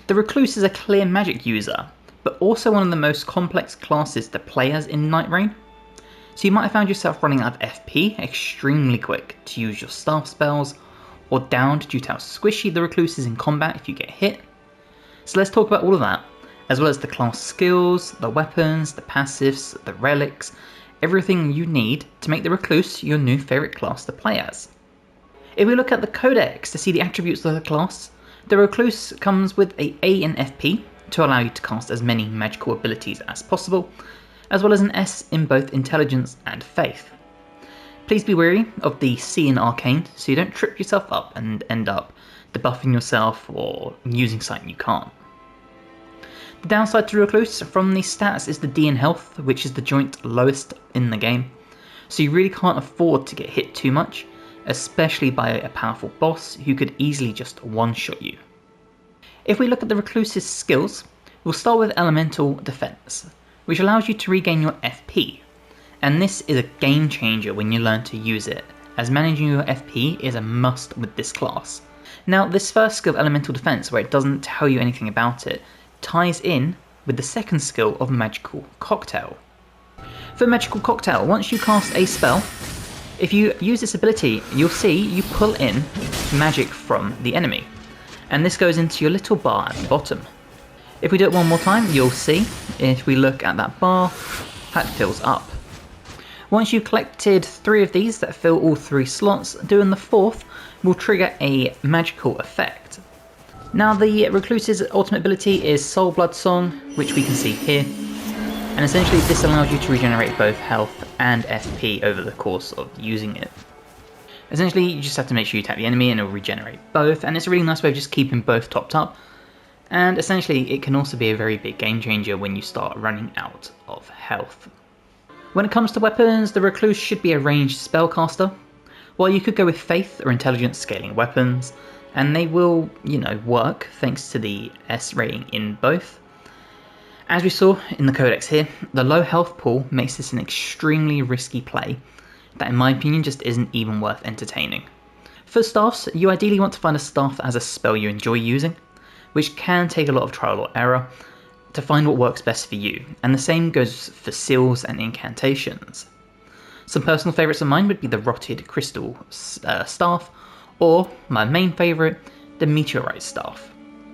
The Recluse is a clear magic user, but also one of the most complex classes to play as in Nightreign. So you might have found yourself running out of FP extremely quick to use your staff spells, or downed due to how squishy the Recluse is in combat if you get hit. So let's talk about all of that, as well as the class skills, the weapons, the passives, the relics, everything you need to make the Recluse your new favourite class to play as. If we look at the codex to see the attributes of the class, the Recluse comes with an A in FP to allow you to cast as many magical abilities as possible, as well as an S in both Intelligence and Faith. Please be wary of the C in Arcane so you don't trip yourself up and end up debuffing yourself or using something you can't. The downside to Recluse from the stats is the D in Health, which is the joint lowest in the game, so you really can't afford to get hit too much, especially by a powerful boss who could easily just one-shot you. If we look at the Recluse's skills, we'll start with Elemental Defense, which allows you to regain your FP, and this is a game changer when you learn to use it, as managing your FP is a must with this class. Now, this first skill of Elemental Defense, where it doesn't tell you anything about it, ties in with the second skill of Magical Cocktail. For Magical Cocktail, once you cast a spell, if you use this ability, you'll see you pull in magic from the enemy, and this goes into your little bar at the bottom. If we do it one more time, you'll see, if we look at that bar, that fills up. Once you've collected 3 of these that fill all 3 slots, doing the 4th will trigger a magical effect. Now the Recluse's ultimate ability is Soul Bloodsong, which we can see here, and essentially this allows you to regenerate both health and FP over the course of using it. Essentially you just have to make sure you tap the enemy and it will regenerate both, and it's a really nice way of just keeping both topped up, and essentially it can also be a very big game changer when you start running out of health. When it comes to weapons, the Recluse should be a ranged spellcaster, while you could go with Faith or Intelligence scaling weapons, and they will, work thanks to the S rating in both. As we saw in the codex here, the low health pool makes this an extremely risky play that in my opinion just isn't even worth entertaining. For staffs, you ideally want to find a staff that has a spell you enjoy using, which can take a lot of trial or error to find what works best for you, and the same goes for seals and incantations. Some personal favourites of mine would be the Rotted Crystal Staff, or my main favourite, the Meteorite Staff.